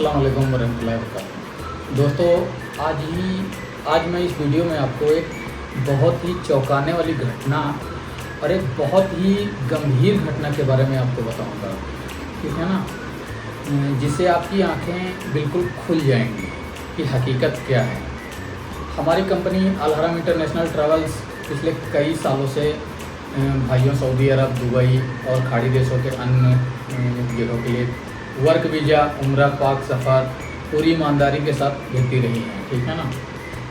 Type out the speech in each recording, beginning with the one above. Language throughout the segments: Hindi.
अस्सलामुअलैकुम वरहमतुल्लाहि वबरकातुहू। दोस्तों आज मैं इस वीडियो में आपको एक बहुत ही चौंकाने वाली घटना और एक बहुत ही गंभीर घटना के बारे में आपको बताऊंगा, ठीक है ना, जिससे आपकी आंखें बिल्कुल खुल जाएंगी कि हकीकत क्या है। हमारी कंपनी अल हरम इंटरनेशनल ट्रैवल्स पिछले कई सालों से भाइयों सऊदी अरब, दुबई और खाड़ी देशों के अन्य जगहों के लिए वर्क वीज़ा, उम्रा, पाक सफ़र पूरी ईमानदारी के साथ भेजती रही हैं, ठीक है ना।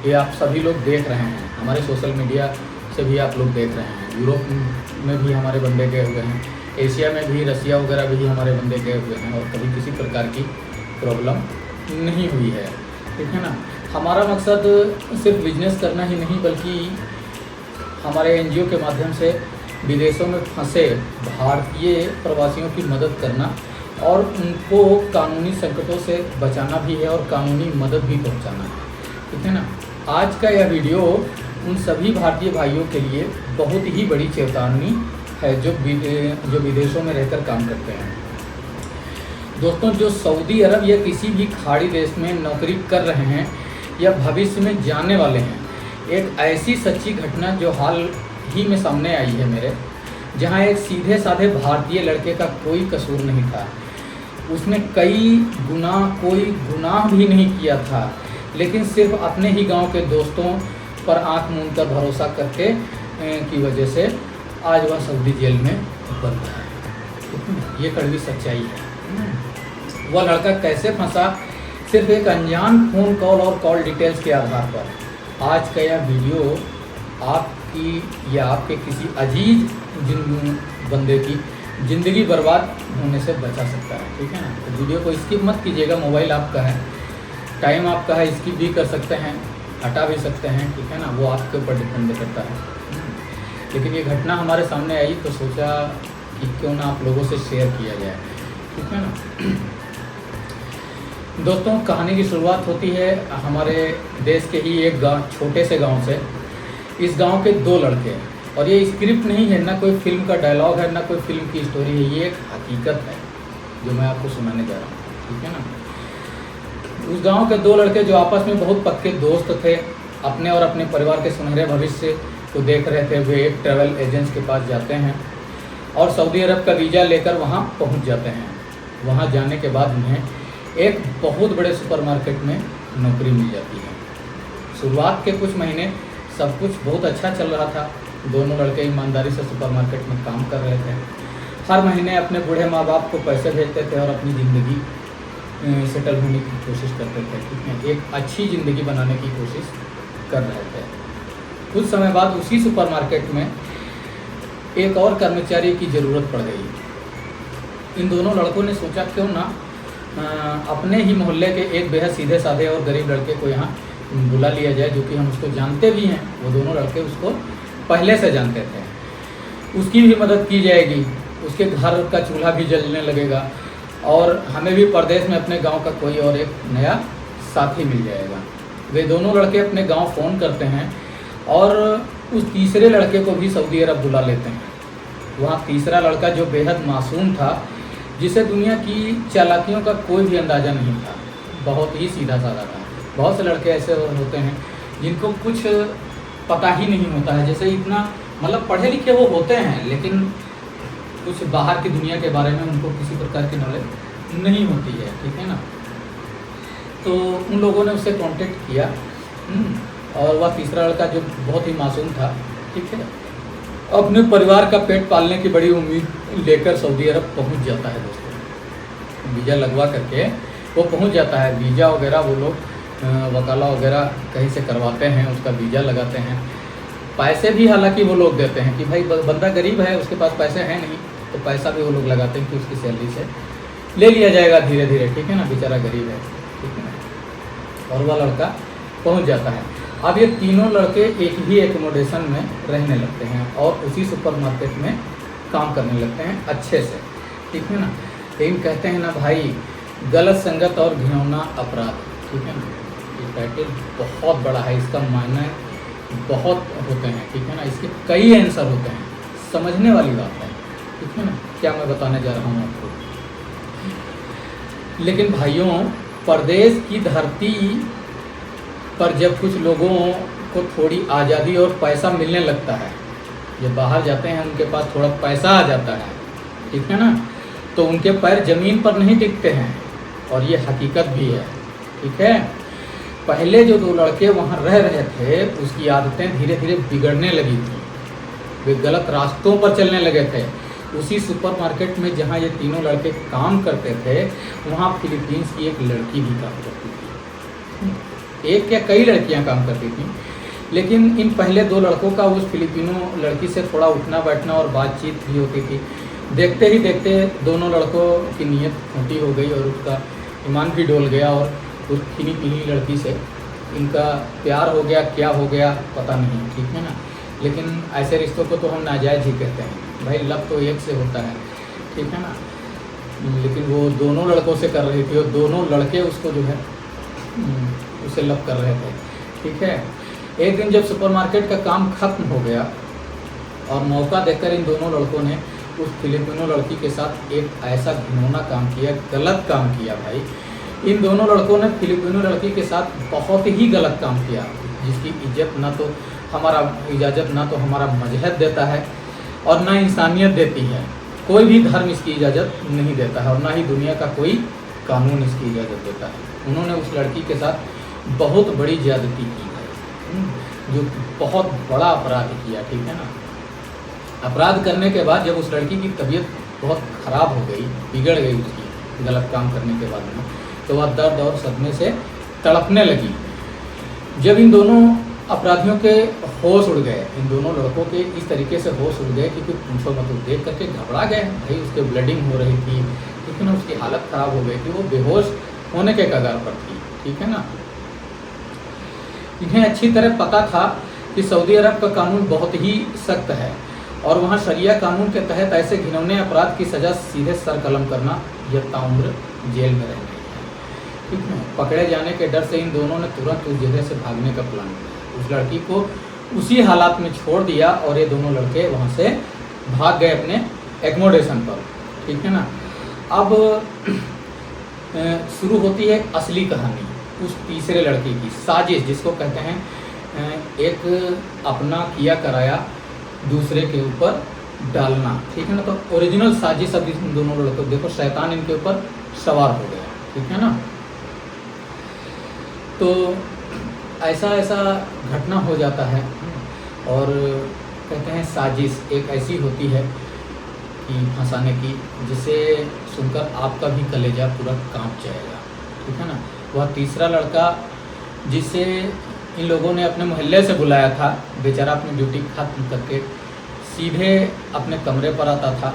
ये आप सभी लोग देख रहे हैं, हमारे सोशल मीडिया से भी आप लोग देख रहे हैं। यूरोप में भी हमारे बंदे गए हुए हैं, एशिया में भी, रसिया वगैरह भी हमारे बंदे गए हुए हैं और कभी किसी प्रकार की प्रॉब्लम नहीं हुई है, ठीक है ना। हमारा मकसद सिर्फ बिजनेस करना ही नहीं, बल्कि हमारे एनजीओ के माध्यम से विदेशों में फंसे भारतीय प्रवासियों की मदद करना और उनको कानूनी संकटों से बचाना भी है और कानूनी मदद भी पहुंचाना है, ठीक है ना। आज का यह वीडियो उन सभी भारतीय भाइयों के लिए बहुत ही बड़ी चेतावनी है जो विदेशों में रहकर काम करते हैं। दोस्तों, जो सऊदी अरब या किसी भी खाड़ी देश में नौकरी कर रहे हैं या भविष्य में जाने वाले हैं, एक ऐसी सच्ची घटना जो हाल ही में सामने आई है मेरे, जहां एक सीधे साधे भारतीय लड़के का कोई कसूर नहीं था। उसने कोई गुनाह भी नहीं किया था, लेकिन सिर्फ अपने ही गांव के दोस्तों पर आंख मूंद कर भरोसा करके की वजह से आज वह सऊदी जेल में बंद है। ये कड़वी सच्चाई है। वह लड़का कैसे फंसा, सिर्फ एक अनजान फ़ोन कॉल और कॉल डिटेल्स के आधार पर। आज का यह वीडियो आपकी या आपके किसी अजीज बंदे की ज़िंदगी बर्बाद होने से बचा सकता है, ठीक है ना। तो वीडियो को स्किप मत कीजिएगा। मोबाइल आपका है, टाइम आपका है, स्किप भी कर सकते हैं, हटा भी सकते हैं, ठीक है ना, वो आपके ऊपर डिपेंड करता है। लेकिन ये घटना हमारे सामने आई तो सोचा कि क्यों ना आप लोगों से शेयर किया जाए, ठीक है ना। दोस्तों, कहानी की शुरुआत होती है हमारे देश के ही एक छोटे से गांव से। इस गांव के दो लड़के, और ये स्क्रिप्ट नहीं है, ना कोई फिल्म का डायलॉग है, ना कोई फिल्म की स्टोरी है, ये एक हकीकत है जो मैं आपको सुनाने जा रहा हूँ, ठीक है ना। उस गांव के दो लड़के जो आपस में बहुत पक्के दोस्त थे, अपने और अपने परिवार के सुनहरे भविष्य को देख रहे थे, वे एक ट्रैवल एजेंट्स के पास जाते हैं और सऊदी अरब का वीज़ा लेकर वहाँ पहुँच जाते हैं। वहाँ जाने के बाद उन्हें एक बहुत बड़े सुपरमार्केट में नौकरी मिल जाती है। शुरुआत के कुछ महीने सब कुछ बहुत अच्छा चल रहा था। दोनों लड़के ईमानदारी से सुपरमार्केट में काम कर रहे थे। हर महीने अपने बूढ़े माँ बाप को पैसे भेजते थे और अपनी ज़िंदगी सेटल होने की कोशिश करते थे, ठीक है, एक अच्छी ज़िंदगी बनाने की कोशिश कर रहे थे। कुछ समय बाद उसी सुपरमार्केट में एक और कर्मचारी की ज़रूरत पड़ गई। इन दोनों लड़कों ने सोचा क्यों ना अपने ही मोहल्ले के एक बेहद सीधे साधे और गरीब लड़के को यहाँ बुला लिया जाए, जो कि हम उसको जानते भी हैं। वो दोनों लड़के उसको पहले से जानते थे। उसकी भी मदद की जाएगी, उसके घर का चूल्हा भी जलने लगेगा और हमें भी परदेश में अपने गांव का कोई और एक नया साथी मिल जाएगा। वे दोनों लड़के अपने गांव फ़ोन करते हैं और उस तीसरे लड़के को भी सऊदी अरब बुला लेते हैं। वहाँ तीसरा लड़का जो बेहद मासूम था, जिसे दुनिया की चालाकियों का कोई भी अंदाज़ा नहीं था, बहुत ही सीधा साधा था। बहुत से लड़के ऐसे होते हैं जिनको कुछ पता ही नहीं होता है, जैसे इतना मतलब पढ़े लिखे वो होते हैं, लेकिन कुछ बाहर की दुनिया के बारे में उनको किसी प्रकार की नॉलेज नहीं होती है, ठीक है ना। तो उन लोगों ने उससे कांटेक्ट किया और वह तीसरा लड़का जो बहुत ही मासूम था, ठीक है, अपने परिवार का पेट पालने की बड़ी उम्मीद लेकर सऊदी अरब पहुंच जाता है। दोस्तों, वीज़ा लगवा करके वो पहुंच जाता है। वीज़ा वगैरह वो लोग वकाला वगैरह कहीं से करवाते हैं, उसका वीज़ा लगाते हैं। पैसे भी हालांकि वो लोग देते हैं कि भाई बंदा गरीब है, उसके पास पैसे हैं नहीं, तो पैसा भी वो लोग लगाते हैं कि उसकी सैलरी से ले लिया जाएगा धीरे धीरे, ठीक है ना, बेचारा गरीब है, ठीक है ना। और वह लड़का पहुंच जाता है। अब ये तीनों लड़के एक ही एकोमोडेशन में रहने लगते हैं और उसी सुपरमार्केट में काम करने लगते हैं अच्छे से, ठीक है ना। लेकिन कहते हैं ना भाई, गलत संगत और घिनौना अपराध, ठीक है ना। ये टाइटल बहुत बड़ा है, इसका मायने बहुत होते हैं, ठीक है ना, इसके कई आंसर होते हैं, समझने वाली बात है, ठीक है ना, क्या मैं बताने जा रहा हूँ आपको। लेकिन भाइयों, परदेश की धरती पर जब कुछ लोगों को थोड़ी आज़ादी और पैसा मिलने लगता है, जब बाहर जाते हैं उनके पास थोड़ा पैसा आ जाता है, ठीक है ना, तो उनके पैर ज़मीन पर नहीं टिकते हैं, और ये हकीकत भी है, ठीक है। पहले जो दो लड़के वहाँ रह रहे थे उसकी आदतें धीरे धीरे बिगड़ने लगी थी, वे गलत रास्तों पर चलने लगे थे। उसी सुपरमार्केट में जहाँ ये तीनों लड़के काम करते थे वहाँ फिलीपींस की एक लड़की भी काम करती थी, एक या कई लड़कियाँ काम करती थीं, लेकिन इन पहले दो लड़कों का उस फिलिपिनो लड़की से थोड़ा उठना बैठना और बातचीत भी होती थी। देखते ही देखते दोनों लड़कों की नीयत खोटी हो गई और उसका ईमान भी डोल गया, और उस खिली पिली लड़की से इनका प्यार हो गया, क्या हो गया पता नहीं, ठीक है ना। लेकिन ऐसे रिश्तों को तो हम नाजायज़ ही कहते हैं भाई, लव तो एक से होता है, ठीक है ना। लेकिन वो दोनों लड़कों से कर रही थी और दोनों लड़के उसको जो है उसे लव कर रहे थे, ठीक है। एक दिन जब सुपरमार्केट का काम खत्म हो गया और मौका देखकर इन दोनों लड़कों ने उस फिलिपिनो लड़की के साथ एक ऐसा घिनौना काम किया, गलत काम किया भाई। इन दोनों लड़कों ने फिलिपिनो लड़की के साथ बहुत ही गलत काम किया, जिसकी इज्जत ना तो हमारा इजाज़त ना तो हमारा मजहब देता है और ना इंसानियत देती है। कोई भी धर्म इसकी इजाज़त नहीं देता है और ना ही दुनिया का कोई कानून इसकी इजाज़त देता है। उन्होंने उस लड़की के साथ बहुत बड़ी ज़्यादती की है, जो बहुत बड़ा अपराध किया, ठीक है ना। अपराध करने के बाद जब उस लड़की की तबीयत बहुत ख़राब हो गई, बिगड़ गई उसकी गलत काम करने के बाद में, तो वह दर्द और सदमे से तड़पने लगी। जब इन दोनों अपराधियों के होश उड़ गए, इन दोनों लड़कों के इस तरीके से होश उड़ गए कि कुछ पूछो मत, देख करके घबरा गए भाई। उसके ब्लीडिंग हो रही थी, ठीक है ना, उसकी हालत ख़राब हो गई थी, वो बेहोश होने के कगार पर थी, ठीक है ना। इन्हें अच्छी तरह पता था कि सऊदी अरब का कानून बहुत ही सख्त है और वहाँ शरिया कानून के तहत ऐसे घिनौने अपराध की सज़ा सीधे सर कलम करना या ताउम्र जेल में रहना है, ठीक है। पकड़े जाने के डर से इन दोनों ने तुरंत उस जगह से भागने का प्लान किया। उस लड़की को उसी हालात में छोड़ दिया और ये दोनों लड़के वहाँ से भाग गए अपने एकोमोडेशन पर, ठीक है ना। अब शुरू होती है असली कहानी उस तीसरे लड़के की, साजिश जिसको कहते हैं एक अपना किया कराया दूसरे के ऊपर डालना, ठीक है ना। तो ओरिजिनल साजिश अब इन दोनों लड़कों, देखो शैतान इनके ऊपर सवार हो गया, ठीक है ना। तो ऐसा घटना हो जाता है और कहते हैं साजिश एक ऐसी होती है कि फंसाने की, जिसे सुनकर आपका भी कलेजा पूरा कांप जाएगा, ठीक है ना। वह तीसरा लड़का जिसे इन लोगों ने अपने मोहल्ले से बुलाया था, बेचारा अपनी ड्यूटी खत्म करके सीधे अपने कमरे पर आता था।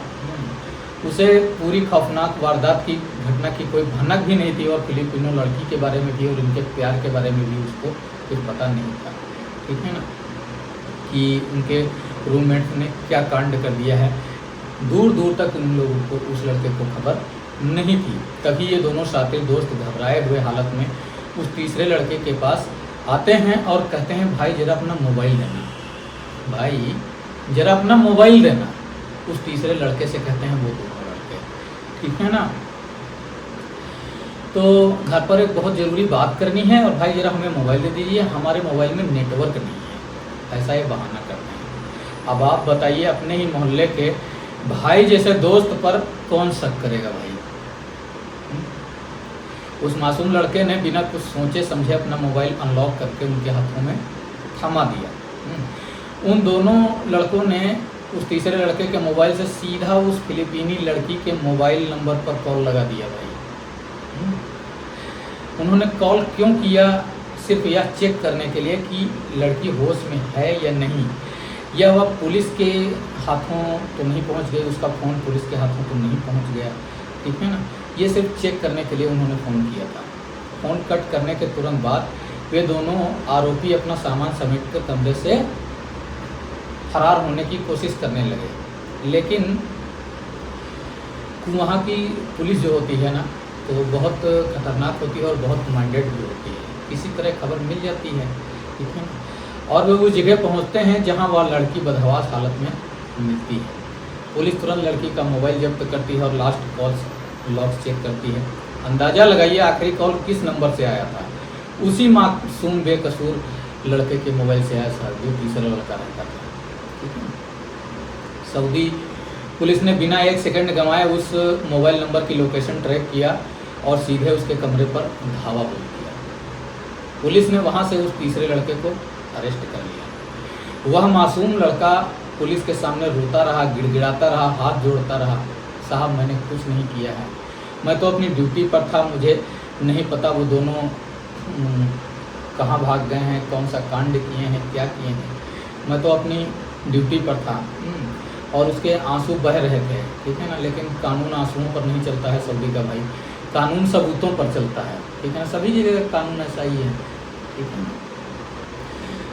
उसे पूरी खौफनाक वारदात की घटना की कोई भनक भी नहीं थी और फिलिपिनो लड़की के बारे में भी और उनके प्यार के बारे में भी उसको कुछ पता नहीं था, ठीक है ना, कि उनके रूममेट ने क्या कांड कर दिया है। दूर दूर तक उन लोगों को, उस लड़के को खबर नहीं थी। तभी ये दोनों शातिर दोस्त घबराए हुए हालत में उस तीसरे लड़के के पास आते हैं और कहते हैं भाई ज़रा अपना मोबाइल देना, भाई ज़रा अपना मोबाइल देना। उस तीसरे लड़के से कहते हैं वो दोनों लड़के, ठीक है ना। तो घर पर एक बहुत ज़रूरी बात करनी है और भाई ज़रा हमें मोबाइल दे दीजिए, हमारे मोबाइल में नेटवर्क नहीं है, ऐसा ये बहाना करते हैं। अब आप बताइए, अपने ही मोहल्ले के भाई जैसे दोस्त पर कौन शक करेगा भाई। उस मासूम लड़के ने बिना कुछ सोचे समझे अपना मोबाइल अनलॉक करके उनके हाथों में थमा दिया। उन दोनों लड़कों ने उस तीसरे लड़के के मोबाइल से सीधा उस फिलिपीनी लड़की के मोबाइल नंबर पर कॉल लगा दिया भाई। उन्होंने कॉल क्यों किया? सिर्फ यह चेक करने के लिए कि लड़की होश में है या नहीं, या वह पुलिस के हाथों तो नहीं पहुंच गई, उसका फ़ोन पुलिस के हाथों तो नहीं पहुंच गया, ठीक है ना। ये सिर्फ चेक करने के लिए उन्होंने फ़ोन किया था। फ़ोन कट करने के तुरंत बाद वे दोनों आरोपी अपना सामान समेट कर कमरे से फरार होने की कोशिश करने लगे। लेकिन वहाँ की पुलिस जो होती है ना, तो वो बहुत खतरनाक होती है और बहुत माइंडेड भी होती है। किसी तरह खबर मिल जाती है, ठीक है ना, और वे उस जगह पहुँचते हैं जहाँ वह लड़की बदहवास हालत में मिलती है। पुलिस तुरंत लड़की का मोबाइल जब्त करती है और लास्ट कॉल्स लॉग्स चेक करती है। अंदाज़ा लगाइए आखिरी कॉल किस नंबर से आया था। उसी मासूम बेकसूर लड़के के मोबाइल से आया था, जो तीसरा लड़का रहता था। ठीक है। सऊदी पुलिस ने बिना 1 सेकंड गंवाए उस मोबाइल नंबर की लोकेशन ट्रैक किया और सीधे उसके कमरे पर धावा बोल दिया। पुलिस ने वहाँ से उस तीसरे लड़के को अरेस्ट कर लिया। वह मासूम लड़का पुलिस के सामने रोता रहा, गिड़गिड़ाता रहा, हाथ जोड़ता रहा, साहब मैंने कुछ नहीं किया है, मैं तो अपनी ड्यूटी पर था, मुझे नहीं पता वो दोनों कहाँ भाग गए हैं, कौन सा कांड किए हैं, क्या किए हैं, मैं तो अपनी ड्यूटी पर था। और उसके आंसू बह रहे थे। ठीक है ना। लेकिन कानून आंसुओं पर नहीं चलता है सऊदी का भाई, कानून सबूतों पर चलता है। ठीक है ना। सभी जगह कानून ऐसा ही है। ठीक है ना,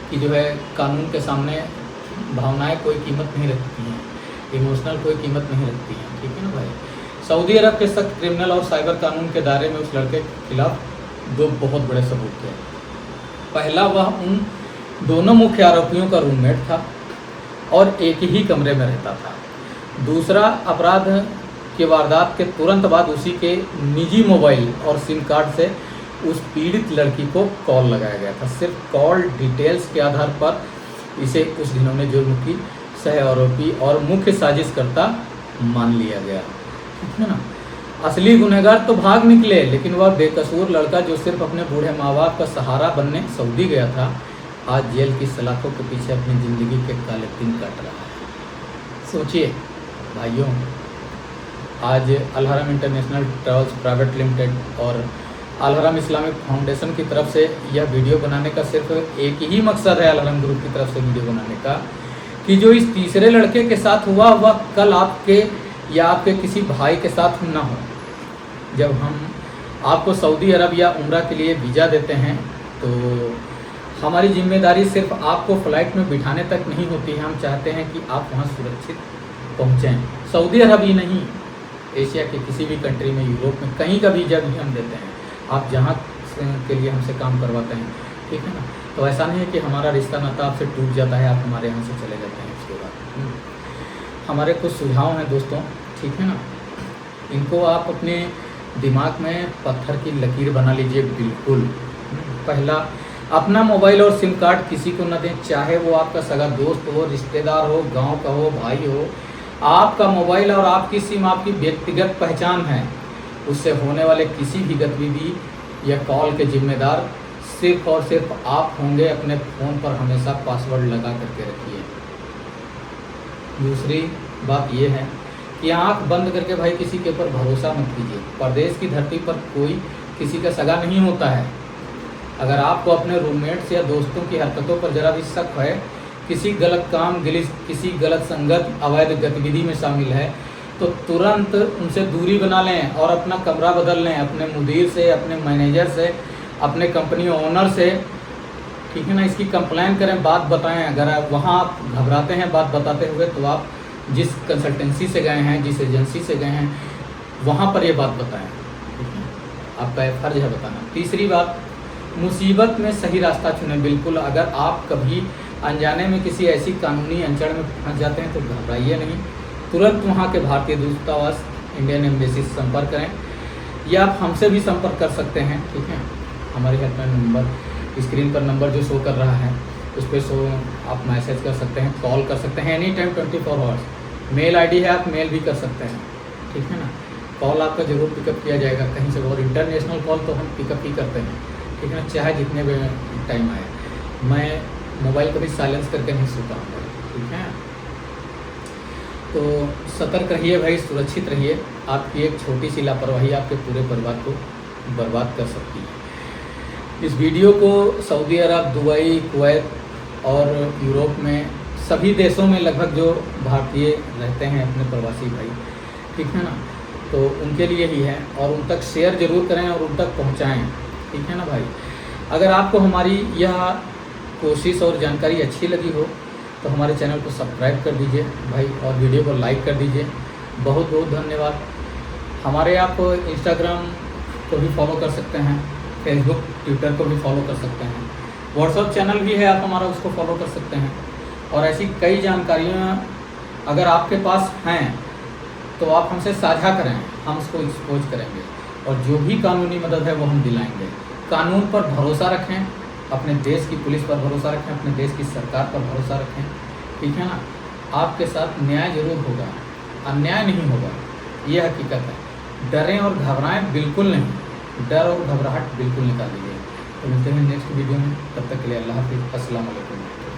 कि जो है कानून के सामने भावनाएं कोई कीमत नहीं रखती हैं, इमोशनल कोई कीमत नहीं रखती हैं। ठीक है ना भाई। सऊदी अरब के सख्त क्रिमिनल और साइबर कानून के दायरे में उस लड़के के खिलाफ 2 बहुत बड़े सबूत थे। पहला, वह उन दोनों मुख्य आरोपियों का रूममेट था और एक ही कमरे में रहता था। दूसरा, अपराध के वारदात के तुरंत बाद उसी के निजी मोबाइल और सिम कार्ड से उस पीड़ित लड़की को कॉल लगाया गया था। सिर्फ कॉल डिटेल्स के आधार पर इसे उस घिनौने जुर्म की सह आरोपी और मुख्य साजिशकर्ता मान लिया गया। ठीक है ना। असली गुनहगार तो भाग निकले, लेकिन वह बेकसूर लड़का जो सिर्फ अपने बूढ़े माँ बाप का सहारा बनने सऊदी गया था, आज जेल की सलाखों के पीछे अपनी ज़िंदगी के काले दिन काट रहा है। सोचिए भाइयों, आज अल हरम इंटरनेशनल ट्रैवल्स प्राइवेट लिमिटेड और अल हरम इस्लामिक फाउंडेशन की तरफ से यह वीडियो बनाने का सिर्फ एक ही मकसद है, अल हरम ग्रुप की तरफ से वीडियो बनाने का, कि जो इस तीसरे लड़के के साथ हुआ वह कल आपके या आपके किसी भाई के साथ ना हो। जब हम आपको सऊदी अरब या उम्रा के लिए वीज़ा देते हैं तो हमारी जिम्मेदारी सिर्फ आपको फ़्लाइट में बिठाने तक नहीं होती है, हम चाहते हैं कि आप वहाँ सुरक्षित पहुँचें। सऊदी अरब ही नहीं, एशिया के किसी भी कंट्री में, यूरोप में, कहीं का वीज़ा भी हम देते हैं, आप जहाँ के लिए हमसे काम करवाते हैं। ठीक है ना। तो ऐसा नहीं है कि हमारा रिश्ता नाता आपसे टूट जाता है, आप हमारे यहाँ से चले जाते हैं उसके बाद। हमारे कुछ सुझाव हैं दोस्तों। ठीक है ना। इनको आप अपने दिमाग में पत्थर की लकीर बना लीजिए बिल्कुल। पहला, अपना मोबाइल और सिम कार्ड किसी को न दें, चाहे वो आपका सगा दोस्त हो, रिश्तेदार हो, गांव का हो, भाई हो। आपका मोबाइल और आपकी सिम आपकी व्यक्तिगत पहचान है। उससे होने वाले किसी भी गतिविधि या कॉल के जिम्मेदार सिर्फ और सिर्फ आप होंगे। अपने फ़ोन पर हमेशा पासवर्ड लगा करके रखिए। दूसरी बात यह है कि आंख बंद करके भाई किसी के ऊपर भरोसा मत कीजिए। परदेश की धरती पर कोई किसी का सगा नहीं होता है। अगर आपको अपने रूममेट्स या दोस्तों की हरकतों पर ज़रा भी शक है, किसी गलत काम, किसी गलत संगत, अवैध गतिविधि में शामिल है, तो तुरंत उनसे दूरी बना लें और अपना कमरा बदल लें, अपने मुदीर से, अपने मैनेजर से, अपने कंपनी ओनर से। ठीक है ना। इसकी कंप्लेन करें, बात बताएं। अगर आप वहाँ आप घबराते हैं बात बताते हुए, तो आप जिस कंसल्टेंसी से गए हैं, जिस एजेंसी से गए हैं, वहाँ पर ये बात बताएं। ठीक है। आपका ये फ़र्ज है बताना। तीसरी बात, मुसीबत में सही रास्ता चुनें। बिल्कुल, अगर आप कभी अनजाने में किसी ऐसी कानूनी अनचड़ में फंस जाते हैं तो घबराइए नहीं, तुरंत वहाँ के भारतीय दूतावास, इंडियन एम्बेसी से संपर्क करें, या आप हमसे भी संपर्क कर सकते हैं। ठीक है। हमारी हेल्पलाइन नंबर, स्क्रीन पर नंबर जो शो कर रहा है उस पर आप मैसेज कर सकते हैं, कॉल कर सकते हैं any time 24 hours. Mail ID है, आप मेल भी कर सकते हैं। ठीक है ना। कॉल आपका ज़रूर पिकअप किया जाएगा कहीं से, और इंटरनेशनल कॉल तो हम पिकअप ही करते हैं। ठीक है ना। चाहे जितने भी टाइम आए, मैं मोबाइल कभी साइलेंस करके नहीं सोता हूँ। ठीक है। तो सतर्क रहिए भाई, सुरक्षित रहिए। आपकी एक छोटी सी लापरवाही आपके पूरे परिवार को बर्बाद कर सकती है। इस वीडियो को सऊदी अरब, दुबई, कुवैत और यूरोप में सभी देशों में लगभग जो भारतीय रहते हैं अपने प्रवासी भाई, ठीक है ना, तो उनके लिए ही है। और उन तक शेयर ज़रूर करें और उन तक पहुंचाएं। ठीक है ना भाई। अगर आपको हमारी यह कोशिश और जानकारी अच्छी लगी हो तो हमारे चैनल को सब्सक्राइब कर दीजिए भाई, और वीडियो को लाइक कर दीजिए। बहुत बहुत धन्यवाद। हमारे आप इंस्टाग्राम को भी फॉलो कर सकते हैं, फेसबुक, ट्विटर को भी फॉलो कर सकते हैं, व्हाट्सएप चैनल भी है, आप हमारा उसको फॉलो कर सकते हैं। और ऐसी कई जानकारियाँ अगर आपके पास हैं तो आप हमसे साझा करें, हम उसको एक्सपोज करेंगे। और जो भी कानूनी मदद है वो हम दिलाएंगे। कानून पर भरोसा रखें, अपने देश की पुलिस पर भरोसा रखें, अपने देश की सरकार पर भरोसा रखें, ठीक है ना। आपके साथ न्याय जरूर होगा, अन्याय नहीं होगा, ये हकीकत है। डरें और घबराएं बिल्कुल नहीं, डर और घबराहट बिल्कुल निकाल दीजिए। तो मिलते हैं नेक्स्ट वीडियो में, तब तक के लिए अल्लाह हाफिज़, अस्सलाम वालेकुम।